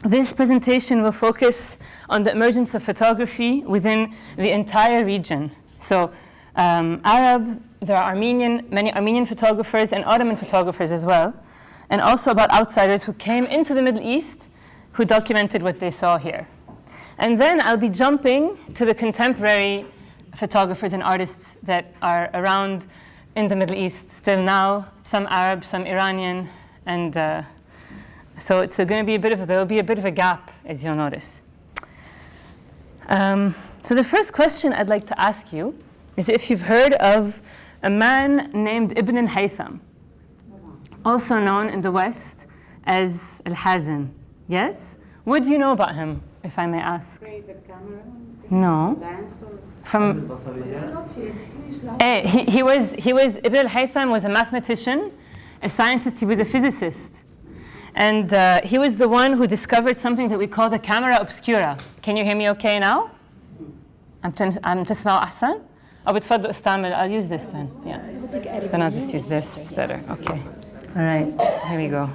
This presentation will focus on the emergence of photography within the entire region. So Arab, there are many Armenian photographers and Ottoman photographers as well, and also about outsiders who came into the Middle East who documented what they saw here. And then I'll be jumping to the contemporary photographers and artists that are around in the Middle East still now, some Arab, some Iranian, and so it's going to be there'll be a bit of a gap, as you'll notice. So the first question I'd like to ask you is if you've heard of a man named Ibn al-Haytham, also known in the West as Al-Hazan. Yes? What do you know about him, if I may ask? No. From he was Ibn al-Haytham was a mathematician, a scientist. He was a physicist. And he was the one who discovered something that we call the camera obscura. Can you hear me okay now? عم تسمعوا أحسن؟ أو بتفضلوا استعمل, I'll use this then. Yeah. Then I'll just use this, it's better. Okay. All right, here we go.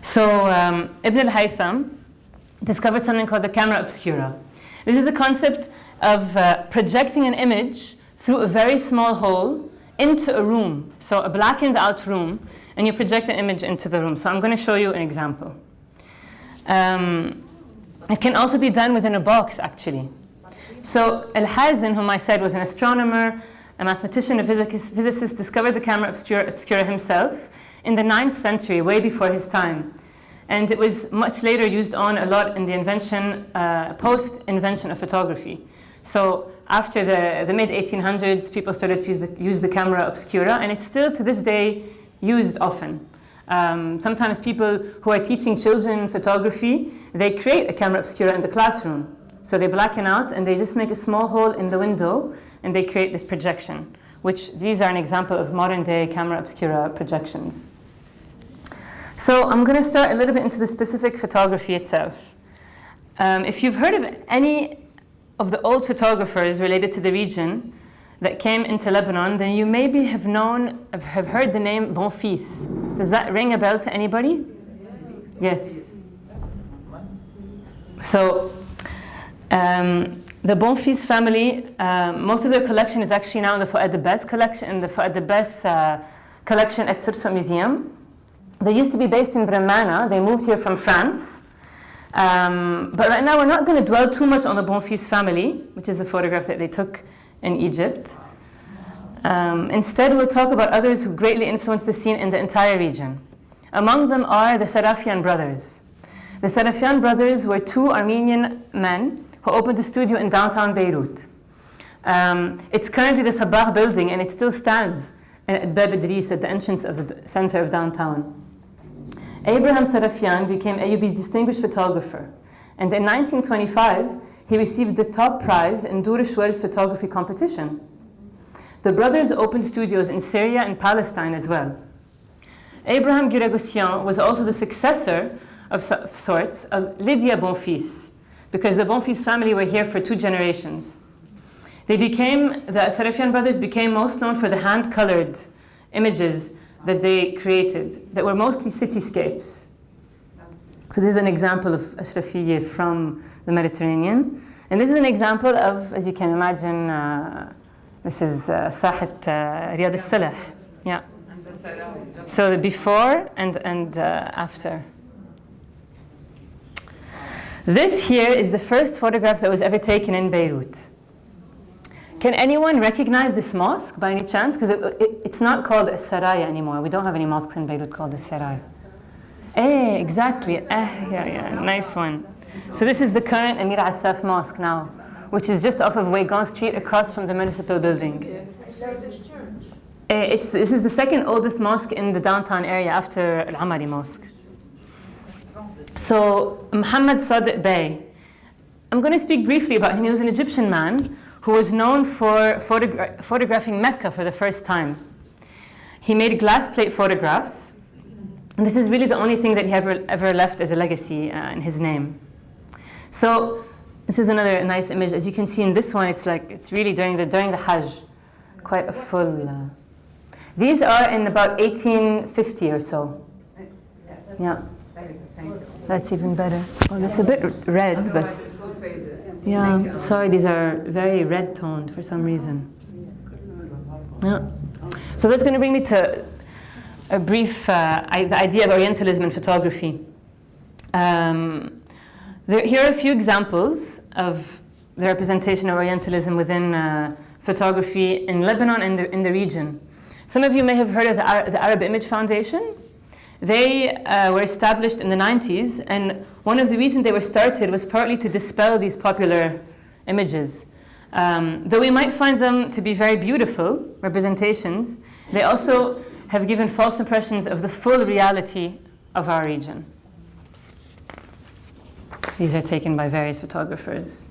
So Ibn al-Haytham discovered something called the camera obscura. This is a concept of projecting an image through a very small hole into a room, so a blackened out room, and you project an image into the room. So I'm going to show you an example. It can also be done within a box, actually. So Al-Hazan, whom I said was an astronomer, a mathematician, a physicist, discovered the camera obscura himself in the 9th century, way before his time. And it was much later used on a lot in the invention, post-invention of photography. So after the mid-1800s, people started to use the camera obscura, and it's still to this day used often. Sometimes people who are teaching children photography, they create a camera obscura in the classroom. So they blacken out and they just make a small hole in the window and they create this projection, which these are an example of modern day camera obscura projections. So I'm going to start a little bit into the specific photography itself. If you've heard of any of the old photographers related to the region that came into Lebanon, then you maybe have heard the name Bonfils. Does that ring a bell to anybody? Yes. So the Bonfils family, most of their collection is actually now in the Fouad Abbas collection, collection at Sursa Museum. They used to be based in Bremana. They moved here from France. But right now we're not going to dwell too much on the Bonfils family, which is a photograph that they took in Egypt. Instead, we'll talk about others who greatly influenced the scene in the entire region. Among them are the Sarafian brothers. The Sarafian brothers were two Armenian men who opened a studio in downtown Beirut. It's currently the Sabah building, and it still stands at Bab Idris at the entrance of the center of downtown. Abraham Sarafian became Ayyubi's distinguished photographer, and in 1925, he received the top prize in Durishwar's photography competition. The brothers opened studios in Syria and Palestine as well. Abraham Giragossian was also the successor of sorts of Lydia Bonfils, because the Bonfils family were here for 2 generations. The Sarafian brothers became most known for the hand-colored images that they created that were mostly cityscapes. So this is an example of Ashrafiyya from the Mediterranean. And this is an example of, as you can imagine, this is Sahat Riyad al-Salah. Yeah. So the before and after. This here is the first photograph that was ever taken in Beirut. Can anyone recognize this mosque by any chance? Because it's not called a Saraya anymore. We don't have any mosques in Beirut called a Saraya. Exactly. Yeah, nice one. So this is the current Amir Assaf Mosque now, which is just off of Waygon Street across from the municipal building. This is the second oldest mosque in the downtown area after Al-Amari Mosque. So Muhammad Sadiq Bey, I'm going to speak briefly about him. He was an Egyptian man who was known for photographing Mecca for the first time. He made glass plate photographs, and this is really the only thing that he ever left as a legacy in his name. So this is another nice image. As you can see in this one, it's really during the Hajj, quite a full. These are in about 1850 or so. Yeah. That's even better. Oh, that's a bit red, but yeah, sorry, these are very red toned for some reason. Yeah. So that's going to bring me to a brief the idea of Orientalism in photography. Here are a few examples of the representation of Orientalism within photography in Lebanon and in the region. Some of you may have heard of the Arab Image Foundation. They were established in the 90s, and one of the reasons they were started was partly to dispel these popular images. Though we might find them to be very beautiful representations, they also have given false impressions of the full reality of our region. These are taken by various photographers.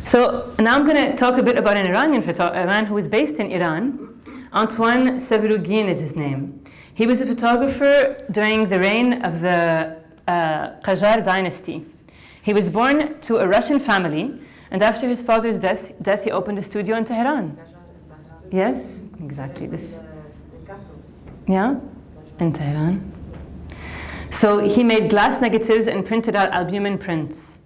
So now I'm going to talk a bit about an Iranian photographer, a man who was based in Iran. Antoine Severugin is his name. He was a photographer during the reign of the Qajar dynasty. He was born to a Russian family, and after his father's death he opened a studio in Tehran. Yes, exactly this. Yeah, in Tehran. So he made glass negatives and printed out albumin prints.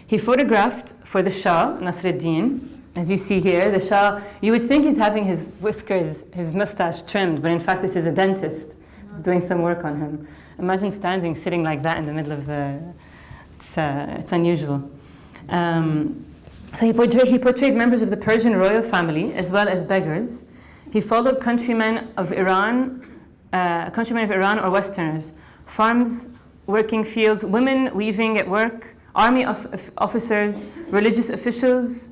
He photographed for the Shah, Nasruddin. As you see here, the Shah, you would think he's having his whiskers, his mustache trimmed, but in fact this is a dentist doing some work on him. Imagine sitting like that in the middle of the, it's unusual. So he portrayed members of the Persian royal family as well as beggars. He followed countrymen of Iran or Westerners, farms, working fields, women weaving at work, army officers, religious officials,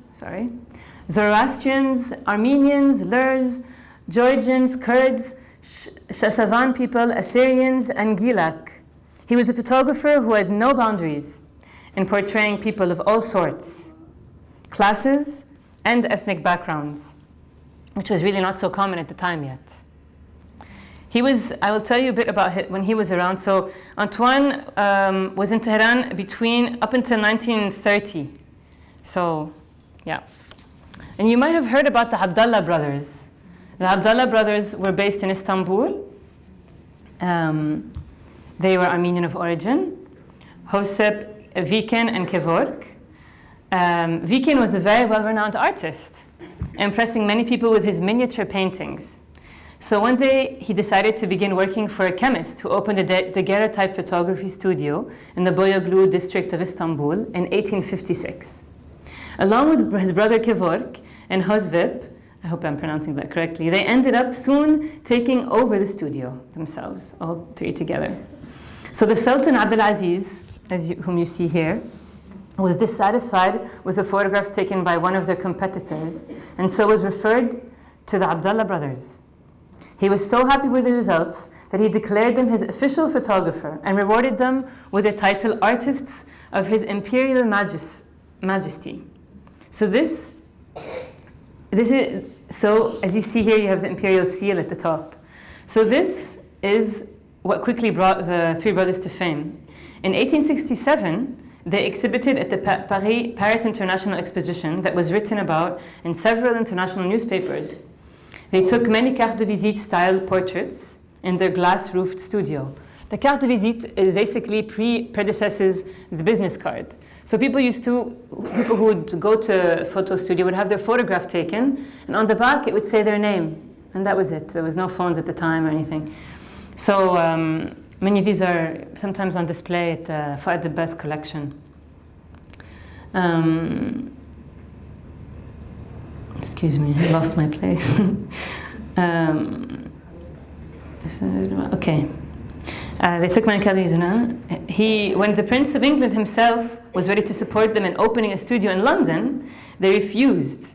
Zoroastrians, Armenians, Lurs, Georgians, Kurds, Shasavan people, Assyrians, and Gilak. He was a photographer who had no boundaries in portraying people of all sorts, classes, and ethnic backgrounds, which was really not so common at the time yet. I will tell you a bit about when he was around. So Antoine was in Tehran up until 1930. So, yeah. And you might have heard about the Abdallah brothers. The Abdallah brothers were based in Istanbul. They were Armenian of origin. Hosep, Viken, and Kevork. Viken was a very well-renowned artist, impressing many people with his miniature paintings. So one day, he decided to begin working for a chemist who opened a daguerreotype photography studio in the Boyoglu district of Istanbul in 1856. Along with his brother Kevork and Hosvip, I hope I'm pronouncing that correctly, they ended up soon taking over the studio themselves, all three together. So the Sultan Abdulaziz, whom you see here, was dissatisfied with the photographs taken by one of their competitors, and so was referred to the Abdallah brothers. He was so happy with the results that he declared them his official photographer and rewarded them with the title Artists of His Imperial Majesty. So as you see here, you have the imperial seal at the top. So this is what quickly brought the three brothers to fame. In 1867, they exhibited at the Paris International Exposition that was written about in several international newspapers. They took many carte de visite style portraits in their glass-roofed studio. The carte de visite is basically predecesses the business card. So people who would go to a photo studio would have their photograph taken, and on the back it would say their name, and that was it. There was no phones at the time or anything. So many of these are sometimes on display at the Best collection. Excuse me, I lost my place. Okay. They took many calories. When the Prince of England himself was ready to support them in opening a studio in London, they refused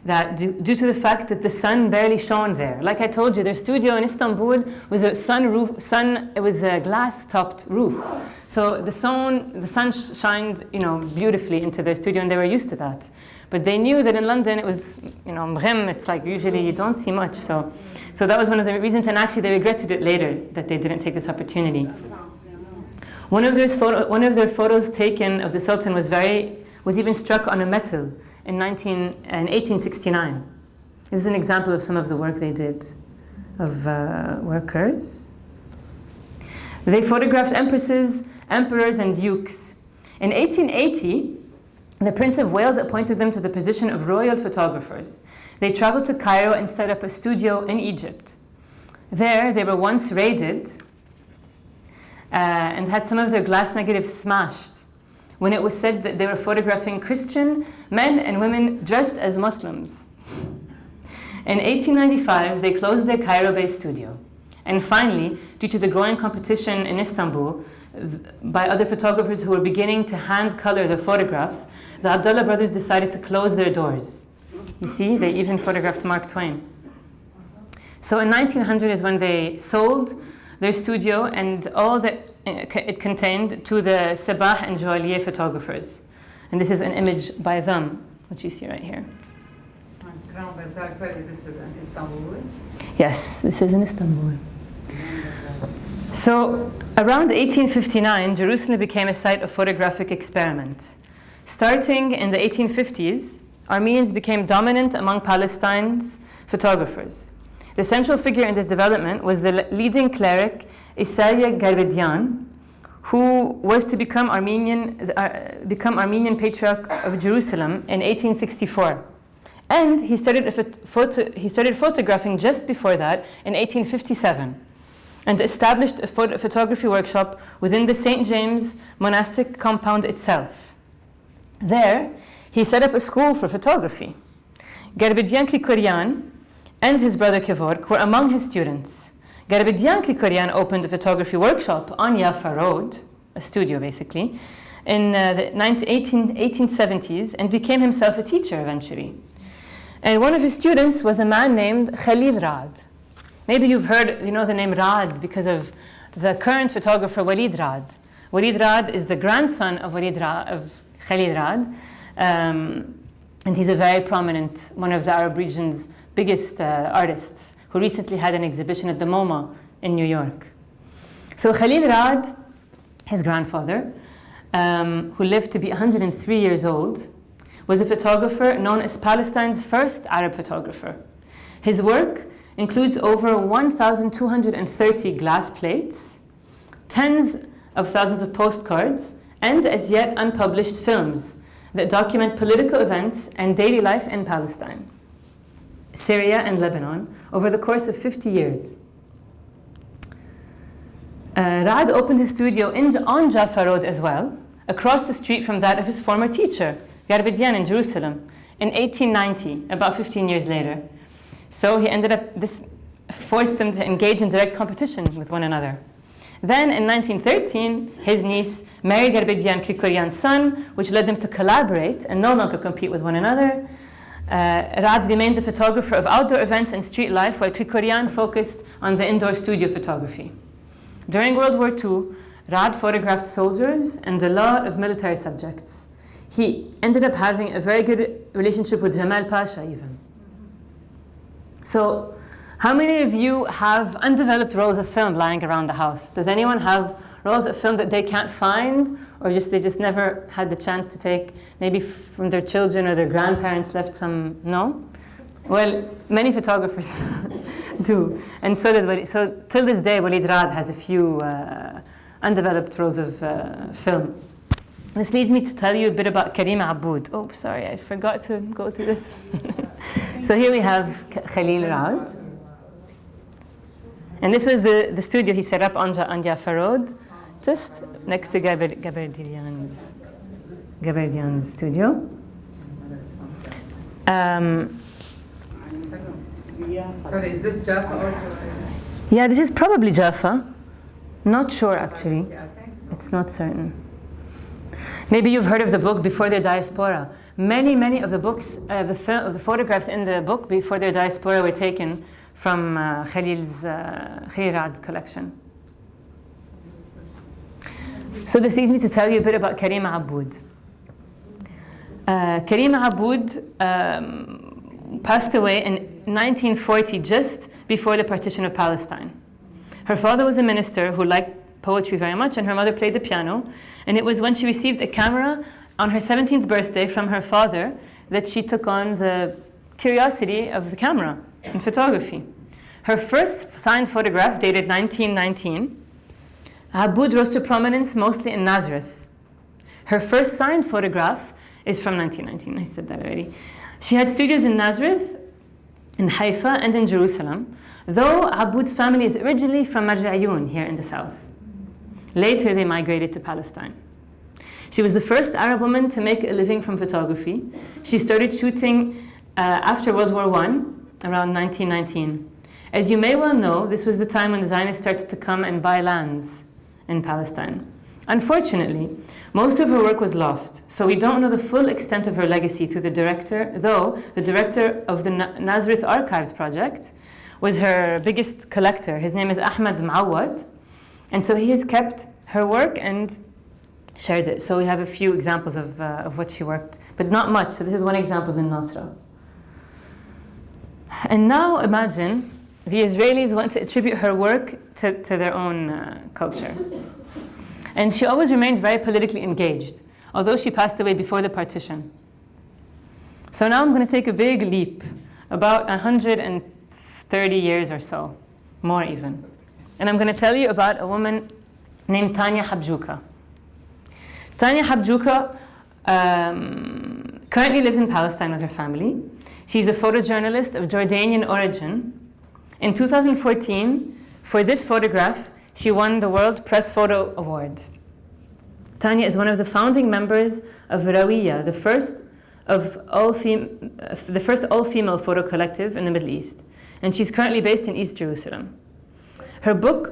that due to the fact that the sun barely shone there. Like I told you, their studio in Istanbul was a it was a glass-topped roof. So the sun shined, beautifully into their studio, and they were used to that. But they knew that in London it was, mghem, it's like usually you don't see much. So that was one of the reasons, and actually they regretted it later that they didn't take this opportunity. One of their photos taken of the Sultan was even struck on a metal in 1869. This is an example of some of the work they did. of workers. They photographed empresses, emperors, and dukes. In 1880, the Prince of Wales appointed them to the position of royal photographers. They traveled to Cairo and set up a studio in Egypt. There, they were once raided and had some of their glass negatives smashed when it was said that they were photographing Christian men and women dressed as Muslims. In 1895, they closed their Cairo-based studio. And finally, due to the growing competition in Istanbul by other photographers who were beginning to hand color their photographs, the Abdullah brothers decided to close their doors. You see, they even photographed Mark Twain. So in 1900 is when they sold their studio and all that it contained to the Sabah and Joaillier photographers. And this is an image by them, which you see right here. This is in Istanbul. Yes, this is in Istanbul. So around 1859, Jerusalem became a site of photographic experiment. Starting in the 1850s, Armenians became dominant among Palestine's photographers. The central figure in this development was the leading cleric Isaiah Garbedian, who was to become Armenian Patriarch of Jerusalem in 1864. And he started photographing just before that in 1857 and established a photography workshop within the St. James monastic compound itself. There, he set up a school for photography. Garbedian Krikorian and his brother Kevork were among his students. Garbedian Krikorian opened a photography workshop on Jaffa Road, a studio basically, in the 1870s and became himself a teacher eventually. And one of his students was a man named Khalil Rad. Maybe you've heard, the name Rad because of the current photographer Walid Rad. Walid Rad is the grandson of Khalil Rad, and he's a very prominent, one of the Arab region's biggest artists, who recently had an exhibition at the MoMA in New York. So Khalil Rad, his grandfather, who lived to be 103 years old, was a photographer known as Palestine's first Arab photographer. His work includes over 1,230 glass plates, tens of thousands of postcards, and as yet unpublished films that document political events and daily life in Palestine, Syria, and Lebanon over the course of 50 years. Raad opened his studio on Jaffa Road as well, across the street from that of his former teacher, Garbedian, in Jerusalem, in 1890, about 15 years later. So this forced them to engage in direct competition with one another. Then in 1913, his niece married Garbedian Krikorian's son, which led them to collaborate and no longer compete with one another. Raad remained the photographer of outdoor events and street life, while Krikorian focused on the indoor studio photography. During World War II, Raad photographed soldiers and a lot of military subjects. He ended up having a very good relationship with Jamal Pasha even. So, how many of you have undeveloped rolls of film lying around the house? Does anyone have rolls of film that they can't find, or they just never had the chance to take, maybe from their children or their grandparents left some? No? Well, many photographers do, and so did Walid. So till this day, Walid Rad has a few undeveloped rolls of film. This leads me to tell you a bit about Karima Aboud. Oh, sorry, I forgot to go through this. So here we have Khalil Rad. And this was the studio he set up on Jaffa Road, just next to Garbedian's studio. Sorry, is this Jaffa also? Yeah, this is probably Jaffa. Not sure, actually. It's not certain. Maybe you've heard of the book Before Their Diaspora. Many of the books, the photographs in the book Before Their Diaspora were taken from Khalil Rad's collection. So this leads me to tell you a bit about Karima Aboud. Karima Aboud passed away in 1940, just before the partition of Palestine. Her father was a minister who liked poetry very much, and her mother played the piano. And it was when she received a camera on her 17th birthday from her father that she took on the curiosity of the camera in photography. Her first signed photograph, dated 1919, Aboud rose to prominence mostly in Nazareth. Her first signed photograph is from 1919, I said that already. She had studios in Nazareth, in Haifa, and in Jerusalem, though Aboud's family is originally from Marja'iyun, here in the south. Later, they migrated to Palestine. She was the first Arab woman to make a living from photography. She started shooting after World War I, around 1919. As you may well know, this was the time when the Zionists started to come and buy lands in Palestine. Unfortunately, most of her work was lost, so we don't know the full extent of her legacy through the director, though the director of the Nazareth Archives project was her biggest collector. His name is Ahmed Mawad, and so he has kept her work and shared it. So we have a few examples of what she worked, but not much. So this is one example in Nasra. And now imagine the Israelis want to attribute her work to their own culture. And she always remained very politically engaged, although she passed away before the partition. So now I'm going to take a big leap, about 130 years or so, more even. And I'm going to tell you about a woman named Tanya Habjuka. Tanya Habjuka currently lives in Palestine with her family. She's a photojournalist of Jordanian origin. In 2014, for this photograph, she won the World Press Photo Award. Tanya is one of the founding members of Rawiya, the first all-female photo collective in the Middle East. And she's currently based in East Jerusalem. Her book...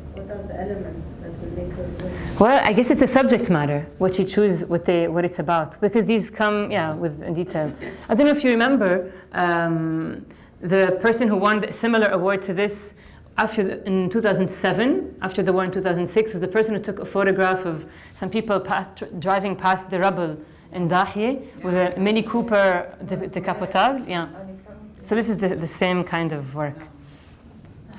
What are the elements that will make her win? Well, I guess it's the subject matter, what you choose, what it's about, because these come, with detail. I don't know if you remember, the person who won a similar award to this in 2007, after the war in 2006, was the person who took a photograph of some people driving past the rubble in Dahieh with a Mini Cooper decapotable. Yeah. So this is the same kind of work.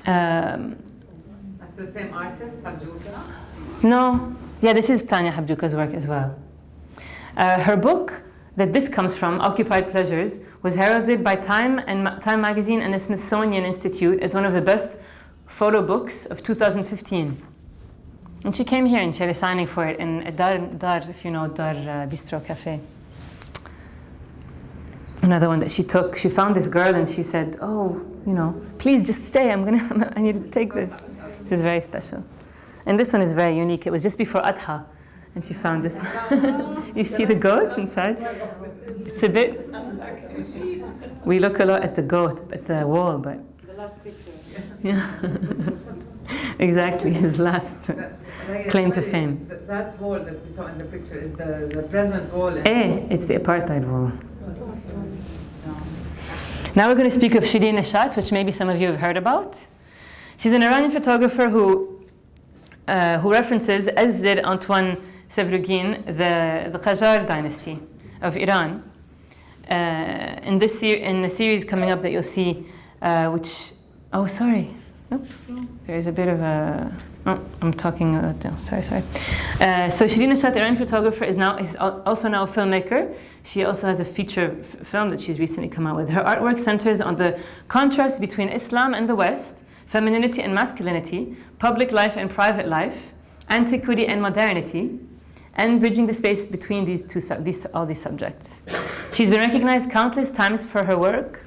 That's the same artist, Habjuka? No. Yeah, this is Tanya Habjuka's work as well. Her book that this comes from, Occupied Pleasures, was heralded by Time magazine and the Smithsonian Institute as one of the best photo books of 2015. And she came here and she had a signing for it in Dar, if you know, Dar Bistro Cafe. Another one that she took, she found this girl and she said, please just stay, I need to take this. This is very special. And this one is very unique. It was just before Adha, and she found this one. You see the goat inside? It's a bit... We look a lot at the goat, at the wall, but... The last picture. Yeah. Exactly, his last claim to fame. That wall that we saw in the picture is the present wall. It's the apartheid wall. Now we're going to speak of Shirin Neshat, which maybe some of you have heard about. She's an Iranian photographer who references, as did Antoine Sevrugin, the Qajar dynasty of Iran. In the series coming up that you'll see, there's a bit of a... Oh, I'm talking... sorry. So Shirin Neshat, Iranian photographer, is also now a filmmaker. She also has a feature film that she's recently come out with. Her artwork centers on the contrast between Islam and the West, femininity and masculinity, public life and private life, antiquity and modernity, and bridging the space between all these subjects. She's been recognized countless times for her work,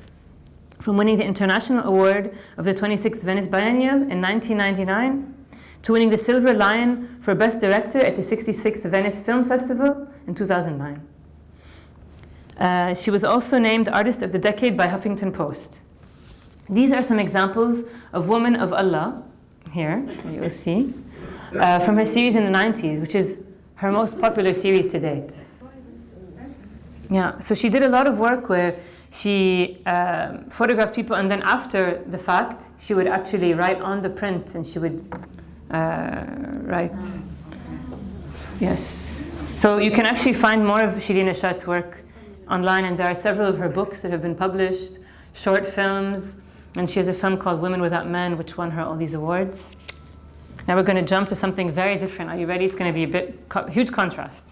from winning the International Award of the 26th Venice Biennial in 1999, to winning the Silver Lion for Best Director at the 66th Venice Film Festival in 2009. She was also named Artist of the Decade by Huffington Post. These are some examples of Women of Allah, here, you will see, from her series in the 90s, which is her most popular series to date. Yeah, so she did a lot of work where she photographed people, and then after the fact, she would actually write on the print, and she would write. Yes. So you can actually find more of Shirin Neshat's work online, and there are several of her books that have been published, short films, and she has a film called Women Without Men, which won her all these awards. Now we're going to jump to something very different. Are you ready? It's going to be huge contrast.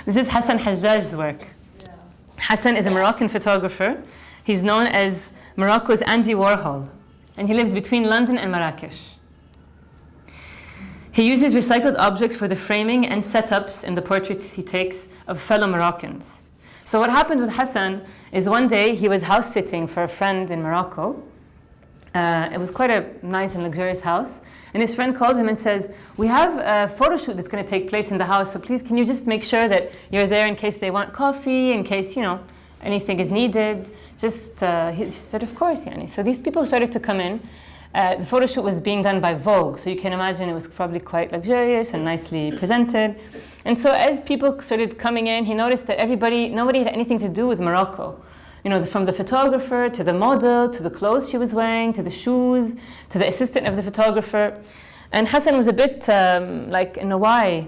This is Hassan Hajjaj's work. Hassan is a Moroccan photographer. He's known as Morocco's Andy Warhol, and he lives between London and Marrakesh. He uses recycled objects for the framing and setups in the portraits he takes of fellow Moroccans. So what happened with Hassan is one day he was house sitting for a friend in Morocco. It was quite a nice and luxurious house. And his friend calls him and says, we have a photo shoot that's going to take place in the house, so please can you just make sure that you're there in case they want coffee, in case, anything is needed. Just, he said, of course, Yani. So these people started to come in. The photo shoot was being done by Vogue, so you can imagine it was probably quite luxurious and nicely presented. And so as people started coming in, he noticed that nobody had anything to do with Morocco. From the photographer, to the model, to the clothes she was wearing, to the shoes, to the assistant of the photographer. And Hassan was a bit why?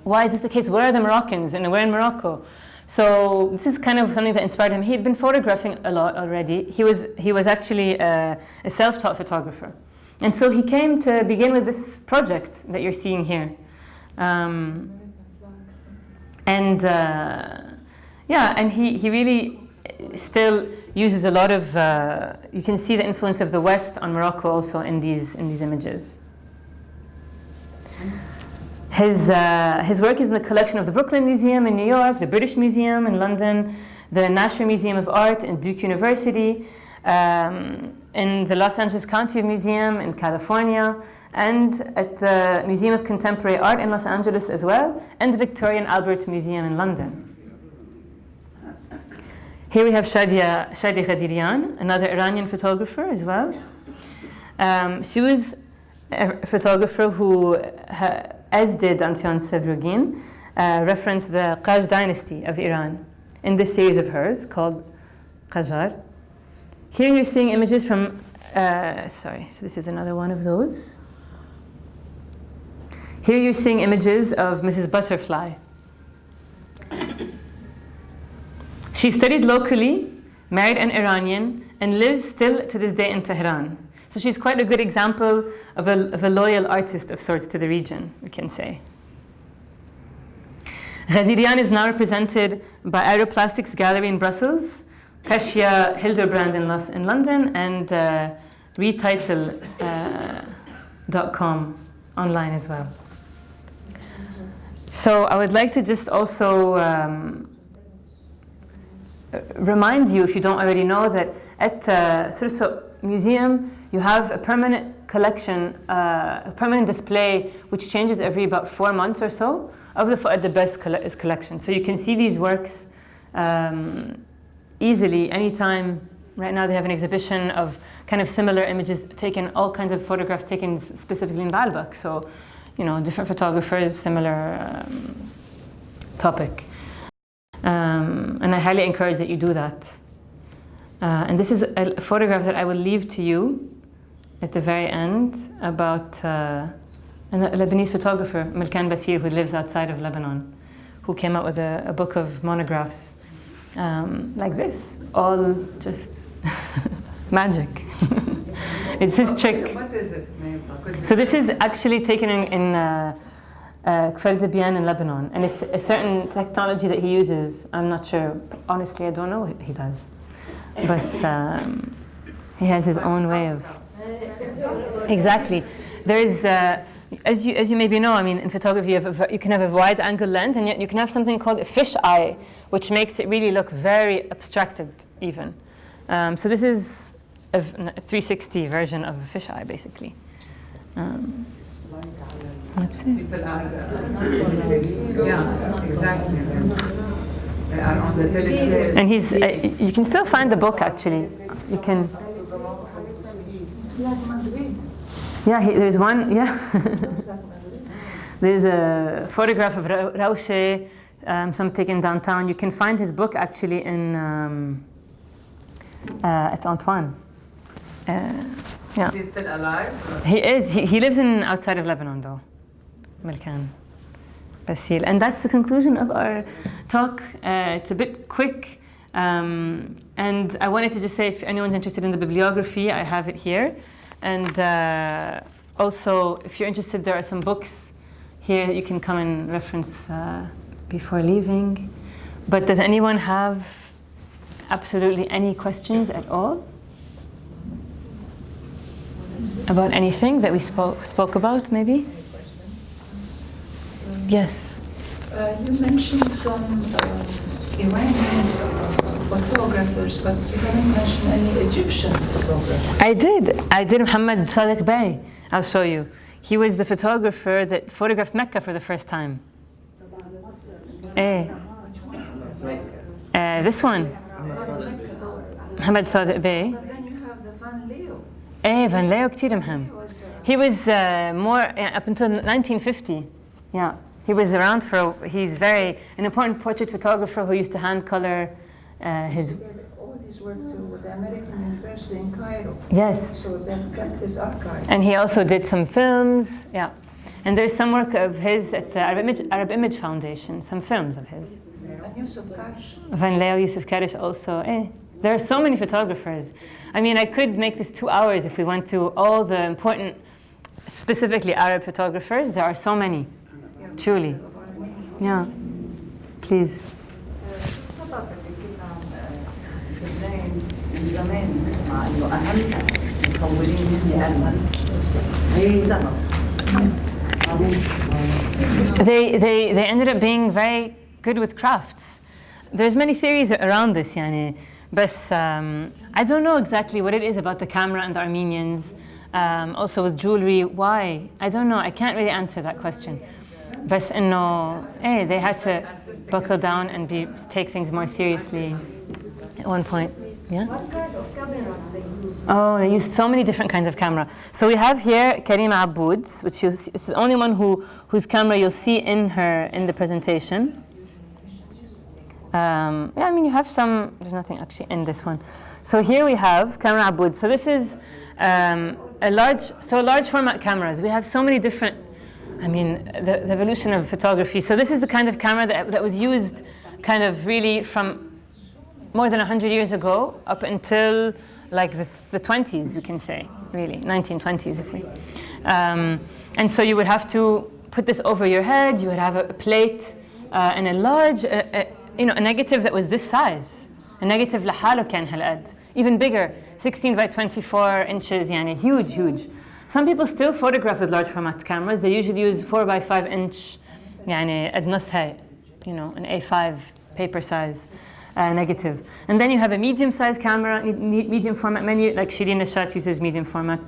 Why is this the case? Where are the Moroccans? And we're in Morocco. So this is kind of something that inspired him. He had been photographing a lot already. He was actually a self-taught photographer. And so he came to begin with this project that you're seeing here. And he really still uses a lot of, you can see the influence of the West on Morocco also in these images. His work is in the collection of the Brooklyn Museum in New York, the British Museum in London, the National Museum of Art in Duke University, in the Los Angeles County Museum in California, and at the Museum of Contemporary Art in Los Angeles as well, and the Victoria and Albert Museum in London. Here we have Shadi Ghadirian, another Iranian photographer as well. She was a photographer who, as did Antion Sevrogin, referenced the Qaj dynasty of Iran in this series of hers called Qajar. Here you're seeing images from, so this is another one of those. Here you're seeing images of Mrs. Butterfly. She studied locally, married an Iranian, and lives still to this day in Tehran. So she's quite a good example of a loyal artist of sorts to the region, we can say. Ghadirian is now represented by Aeroplastics Gallery in Brussels, Kashia Hildebrand in London, and retitle.com online as well. So I would like to just also remind you, if you don't already know, that at Surso Museum you have a permanent collection, a permanent display which changes every about 4 months or so of the Fuad Best collection. So you can see these works easily anytime. Right now they have an exhibition of kind of similar images taken, all kinds of photographs taken specifically in Baalbek. So, different photographers, similar topic. And I highly encourage that you do that. And this is a photograph that I will leave to you at the very end about a Lebanese photographer, Milkan Batir, who lives outside of Lebanon, who came out with a book of monographs like this, all just magic. It's his trick. What is it? So this is actually taken in Kfar Debian in Lebanon, and it's a certain technology that he uses. I'm not sure. Honestly, I don't know what he does. But he has his own way of... Exactly. There is, as you maybe know, in photography you can have a wide angle lens, and yet you can have something called a fish eye, which makes it really look very abstracted even. So this is a 360 version of a fish eye, basically. That's it. People are, yeah, exactly. They are on the telescreen. And you can still find the book, actually. You can. Yeah, there's one, yeah. There's a photograph of Raouche, some taken downtown. You can find his book, actually, at Antoine. Yeah. Is he still alive? He is. He lives outside of Lebanon, though. Milkan Basil. And that's the conclusion of our talk. It's a bit quick. And I wanted to just say, if anyone's interested in the bibliography, I have it here. And also, if you're interested, there are some books here that you can come and reference before leaving. But does anyone have absolutely any questions at all? About anything that we spoke about, maybe? Yes? You mentioned some Iranian photographers, but you haven't mentioned any Egyptian photographers. I did Muhammad Sadiq Bey. I'll show you. He was the photographer that photographed Mecca for the first time. This one. Muhammad Sadiq Bey. But then you have the Van Leo. Van Leo كتير مهم. He was more up until 1950. Yeah, he was around he's an important portrait photographer who used to hand color his. He gave all his work to the American University in Cairo. Yes. So that kept his archive. And he also did some films. Yeah, and there's some work of his at the Arab Image Foundation. Some films of his. And Yusuf Kash. Van Leo, Yusuf Karish also. There are so many photographers. I mean, I could make this 2 hours if we went through all the important, specifically Arab photographers. There are so many, truly. Yeah, please. السبب اللي كنا في الليل من زمان نسمع انه اهم مصورين هن ارمن ايه السبب؟ They ended up being very good with crafts. There's many theories around this, يعني. But I don't know exactly what it is about the camera and the Armenians. Also with jewelry, why? I don't know. I can't really answer that question. But they had to buckle down and take things more seriously at one point. Yeah? What kind of cameras they use? Oh, they used so many different kinds of camera. So we have here Karima Aboud's, which is the only one whose camera you'll see in the presentation. I mean, you have some, there's nothing actually in this one. So here we have camera Aboud. So this is large format cameras. We have so many different, I mean, the evolution of photography. So this is the kind of camera that was used kind of really from more than 100 years ago up until like the 20s, we can say, really, 1920s if we. And so you would have to put this over your head, you would have a plate and a large, a negative that was this size. A negative لحاله كان هالقد, even bigger, 16 by 24 inches, يعني huge. Some people still photograph with large format cameras. They usually use 4 by 5 inch, يعني قد نص هاي, an A5 paper size negative. And then you have a medium size camera, medium format. Many, like Shirin Nashat uses medium format.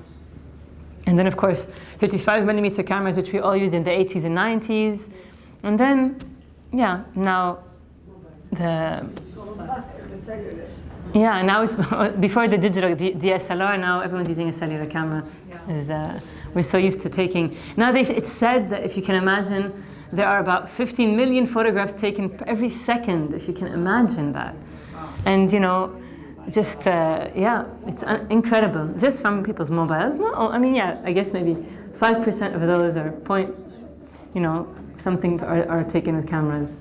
And then of course 55mm cameras, which we all used in the 80s and 90s. And then, now now it's before the digital DSLR. Now everyone's using a cellular camera. We're so used to taking. Now it's said that if you can imagine, there are about 15 million photographs taken every second. If you can imagine that, and just it's incredible. Just from people's mobiles. No, I mean, I guess maybe 5% of those are something are taken with cameras.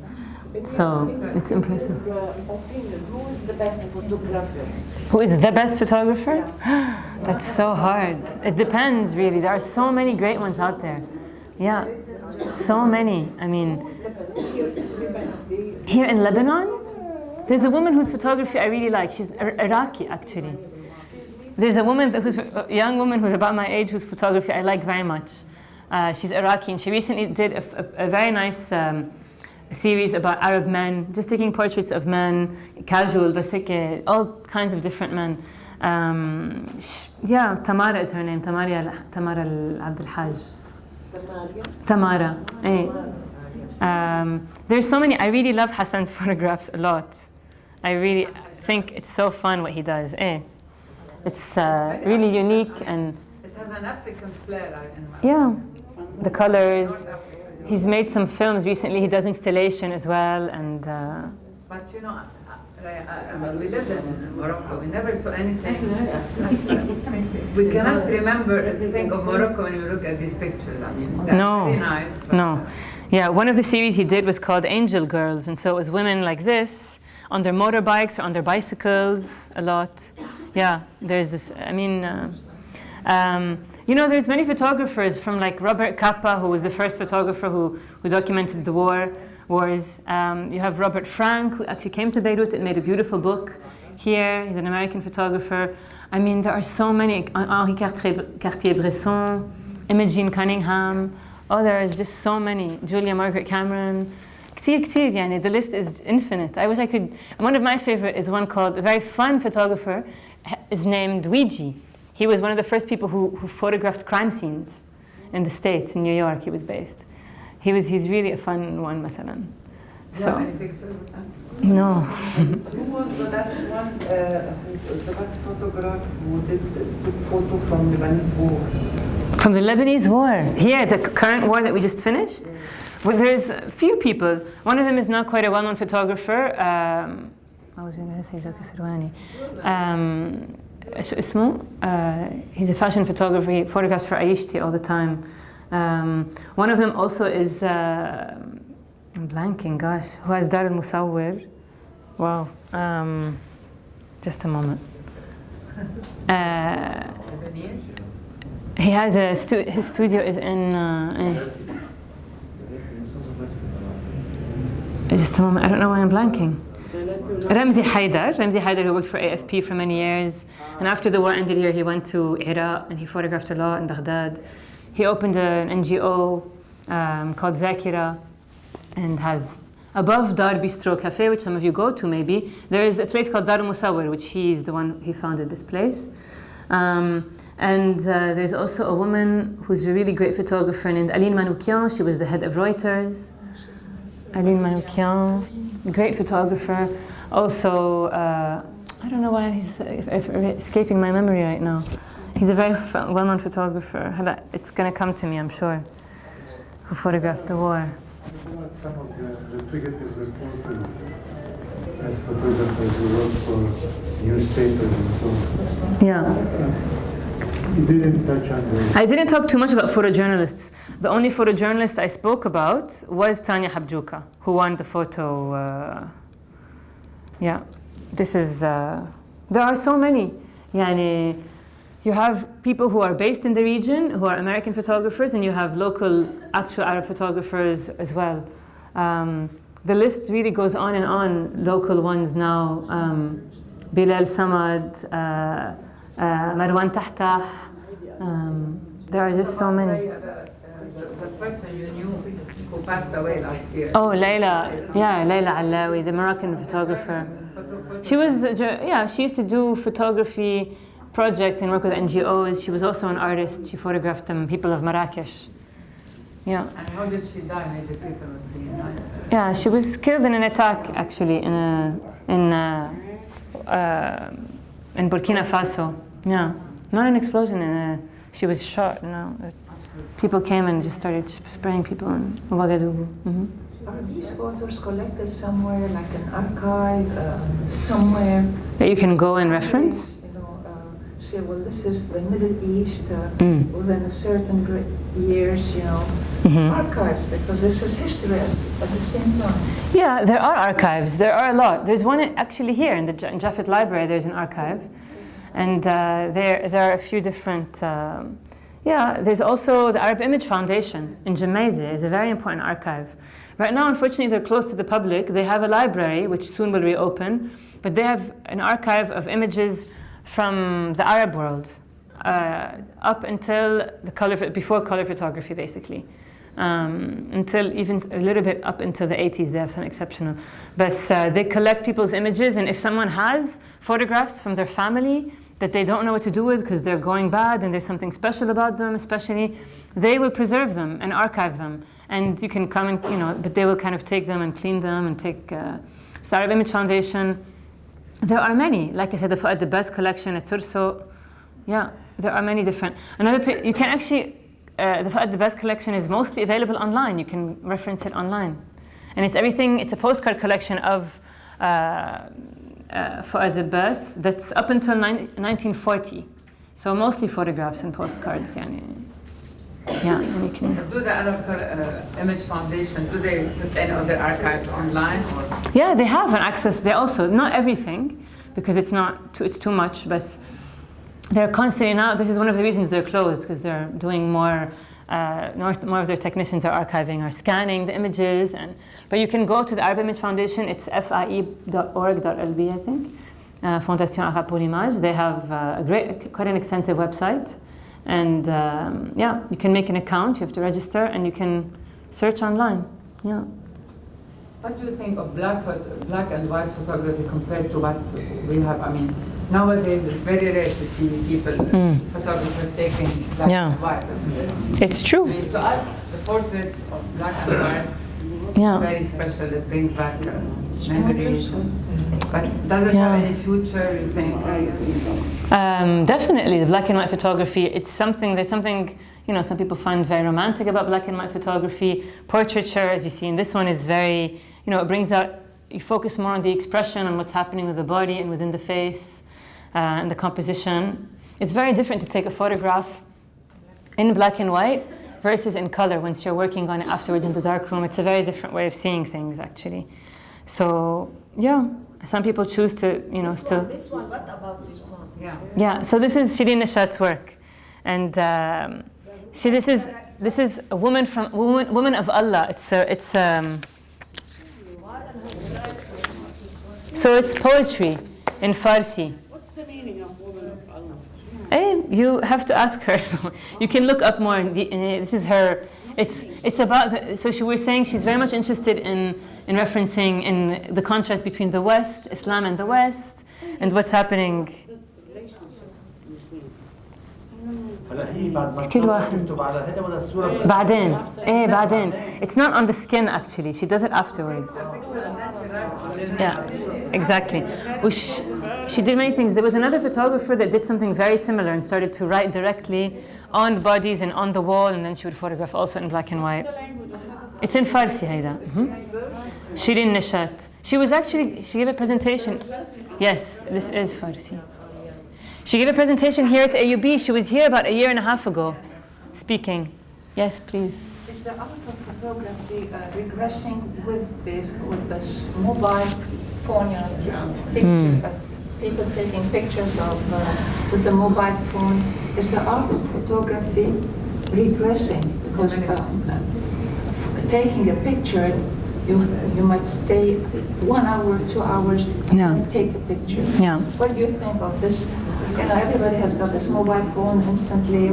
So it's impressive. Who is the best photographer? Who is the best photographer? That's so hard. It depends, really. There are so many great ones out there. Yeah, so many. I mean, here in Lebanon, there's a woman whose photography I really like. She's Iraqi, actually. There's a young woman who's about my age whose photography I like very much. She's Iraqi, and she recently did a very nice series about Arab men, just taking portraits of men, casual, but all kinds of different men. Tamara is her name, Tamara Abdul Haj. Tamara. There's so many. I really love Hassan's photographs a lot. I really think it's so fun what he does. It's really unique, and it has an African flair. The colors. He's made some films recently. He does installation as well, and. But we lived in Morocco. We never saw anything. We cannot think of Morocco when we look at these pictures. I mean, that's very nice. No. Yeah, one of the series he did was called Angel Girls, and so it was women like this on their motorbikes or on their bicycles a lot. Yeah, there's this. I mean. There's many photographers from like Robert Capa, who was the first photographer who documented the war, wars. You have Robert Frank, who actually came to Beirut and made a beautiful book here. He's an American photographer. I mean, there are so many. Henri Cartier-Bresson, Imogene Cunningham. Oh, there is just so many. Julia Margaret Cameron. كتير كتير يعني, the list is infinite. I wish I could. One of my favorite is one called, a very fun photographer is named Luigi. He was one of the first people who photographed crime scenes in the States, in New York. He was based. He's really a fun one, مثلا. So. Any pictures of that? No. Who was the last one, the last photograph who took photo from the Lebanese war? From the Lebanese war. Here, the current war that we just finished. Well, there's a few people. One of them is not quite a well-known photographer. I was going to say Joker Sirwani. شو اسمه? He's a fashion photographer. He photographs for Aishti all the time. One of them also is, I'm blanking, gosh, who has Dar al-Musawwir. Wow. Just a moment. He has his studio is in just a moment, I don't know why I'm blanking. Ramzi Haidar, who worked for AFP for many years. And after the war ended here, he went to Iraq and he photographed a lot in Baghdad. He opened an NGO called Zakira and has, above Dar Bistro Cafe, which some of you go to maybe, there is a place called Dar Musawwir, which he founded this place. And there's also a woman who's a really great photographer named Aline Manoukian. She was the head of Reuters. Aline Manoukian, great photographer. Also, I don't know why he's escaping my memory right now. He's a very well-known photographer. It's going to come to me, I'm sure, who photographed the war. Some of the investigative resources as photographers who wrote for newspapers and so on. Yeah. You didn't touch on those. I didn't talk too much about photojournalists. The only photojournalist I spoke about was Tanya Habjuka, who won the photo. Yeah, this is. There are so many. Yani, you have people who are based in the region, who are American photographers, and you have local, actual Arab photographers as well. The list really goes on and on. Local ones now: Bilal Samad, Marwan Tahtah. There are just so many. The person you knew who passed away last year. Oh, Layla Allawi, the Moroccan photographer. She was, she used to do photography projects and work with NGOs. She was also an artist. She photographed people of Marrakesh. Yeah. And how did she die? Maybe people would be nice. Yeah, she was killed in an attack actually in Burkina Faso. Yeah, not an explosion. She was shot. No, people came and just started spraying people in Ouagadougou. Mm-hmm. Are these photos collected somewhere, like an archive, somewhere? That you can go and reference? You know, say, well, this is the Middle East within a certain years, you know, archives, because this is history at the same time. Yeah, there are archives. There are a lot. There's one actually here in the Jaffet Library. There's an archive, and there are a few different. There's also the Arab Image Foundation in Gemmayzeh is a very important archive. Right now, unfortunately, they're closed to the public. They have a library, which soon will reopen, but they have an archive of images from the Arab world up until before color photography, basically. Until even a little bit up until the 80s, they have some exceptional. But they collect people's images, and if someone has photographs from their family that they don't know what to do with because they're going bad and there's something special about them, especially, they will preserve them and archive them. And you can come and, but they will kind of take them and clean them and take. The Arab Image Foundation, there are many. Like I said, the Fuad Abbas collection at Surso. Yeah, there are many different. You can actually, the Fuad Abbas collection is mostly available online. You can reference it online. And it's a postcard collection of Fuad Abbas that's up until 1940. So mostly photographs and postcards. Yeah, and you can. Do the Arab Image Foundation, do they put any of their archives online? Yeah, they have an access. They also, not everything, because it's too much, but they're constantly now, this is one of the reasons they're closed, because they're doing more more of their technicians are archiving or scanning the images. But you can go to the Arab Image Foundation. It's fie.org.lb, I think. Fondation Arabe pour l'Image. They have quite an extensive website. And yeah, you can make an account. You have to register, and you can search online. Yeah. What do you think of black and white photography compared to what we have? I mean, nowadays it's very rare to see people, photographers taking black and white, isn't it? It's true. I mean, to us, the portraits of black and white is very special. It brings back memories. But does it have any future, you think? Definitely, the black and white photography, there's something, some people find very romantic about black and white photography. Portraiture, as you see in this one, is very, it brings out, you focus more on the expression, on what's happening with the body and within the face and the composition. It's very different to take a photograph in black and white versus in color once you're working on it afterwards in the darkroom. It's a very different way of seeing things, actually. So, yeah, some people choose to, still. This one, what about this one? Yeah, so this is Shireen Nishat's work. And this is a woman of Allah. So it's poetry in Farsi. What's the meaning of woman of Allah? You have to ask her. You can look up more. This is her. It's about. So we were saying she's very much interested in referencing in the contrast between the West, Islam, and the West, and what's happening. بعدين. It's not on the skin actually. She does it afterwards. Yeah, exactly. She did many things. There was another photographer that did something very similar and started to write directly on the bodies and on the wall, and then she would photograph also in black and white. It's in Farsi, Haida. Shireen Nishat. She gave a presentation. Yes, this is Farsi. She gave a presentation here at AUB. She was here about a year and a half ago, speaking. Yes, please. Is the art of photography regressing with this mobile phone, people taking pictures with the mobile phone? Is the art of photography regressing? Because taking a picture, you might stay 1 hour, 2 hours, and take a picture. Yeah. What do you think of this? Everybody has got this mobile phone instantly.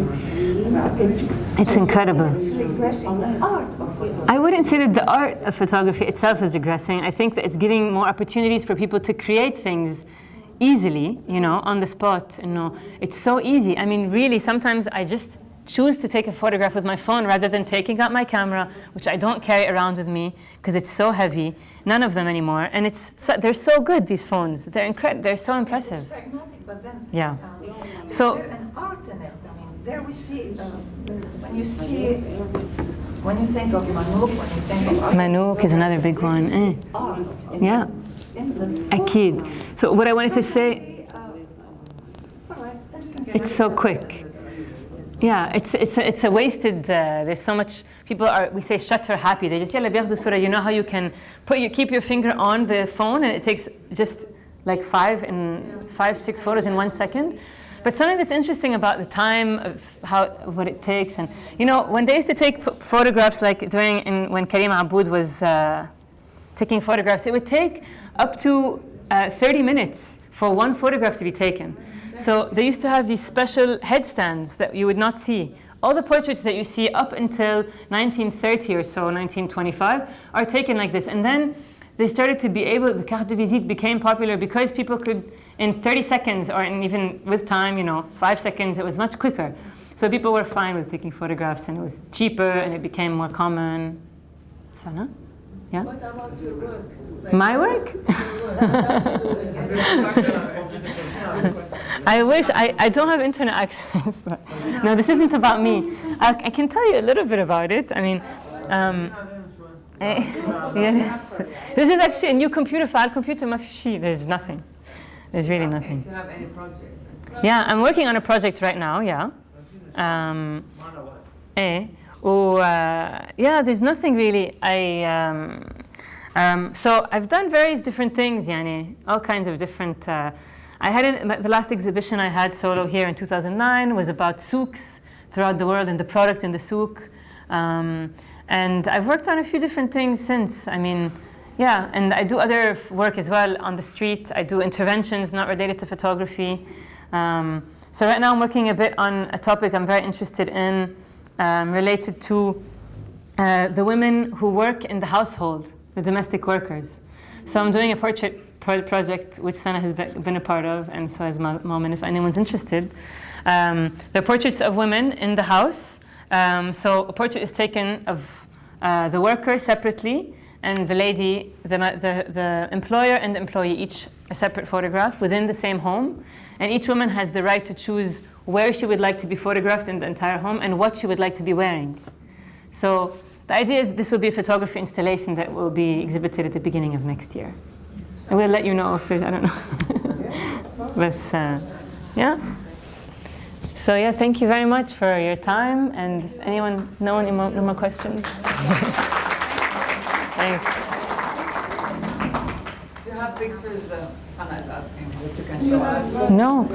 Picture. It's incredible. It's regressing the art of photography. I wouldn't say that the art of photography itself is regressing. I think that it's giving more opportunities for people to create things easily, on the spot. It's so easy. I mean, really, sometimes I just choose to take a photograph with my phone rather than taking out my camera, which I don't carry around with me because it's so heavy. None of them anymore. And they're so good, these phones. They're incredible. They're so impressive. It's pragmatic, but then so there's an art in it. I mean, there we see when you think of Manouk, when you think of art, Manouk is another big one. Art Yeah. Akid. So what I wanted to say, it's so quick. Yeah, it's a wasted. There's so much. People we say shutter happy. They just بياخدوا صورة. You know how you can keep your finger on the phone and it takes just like 5-6 photos in 1 second. But something that's interesting about the time of what it takes, and when they used to take photographs, like when Karim Aboud was taking photographs, it would take up to 30 minutes for one photograph to be taken. So they used to have these special headstands that you would not see. All the portraits that you see up until 1930 or so, 1925, are taken like this. And then they started to be the carte de visite became popular because people could, in 30 seconds, or even with time, 5 seconds, it was much quicker. So people were fine with taking photographs, and it was cheaper, and it became more common. Sana? Yeah? What about your work? My work? I wish. I don't have internet access. But no, this isn't about me. I can tell you a little bit about it. I mean, yes. This is actually a new computer. File computer, there's nothing. There's really nothing. If you have any project? Yeah, I'm working on a project right now. Yeah. Yeah, there's nothing really. So I've done various different things, all kinds of different. The last exhibition I had solo here in 2009 was about souks throughout the world, and the product in the souk. And I've worked on a few different things since. I mean, yeah, and I do other work as well on the street. I do interventions not related to photography. So right now I'm working a bit on a topic I'm very interested in, related to the women who work in the household, the domestic workers. So I'm doing a portrait project which Sana has been a part of, and so has Mom, and if anyone's interested. They're portraits of women in the house. So a portrait is taken of the worker separately, and the lady, the employer and the employee, each a separate photograph within the same home. And each woman has the right to choose where she would like to be photographed in the entire home and what she would like to be wearing. So the idea is this will be a photography installation that will be exhibited at the beginning of next year. And we'll let you know if there's, I don't know. But yeah. So yeah, thank you very much for your time. And if anyone, no more questions? Thanks. Do you have pictures? Sana is asking if you can show us. No.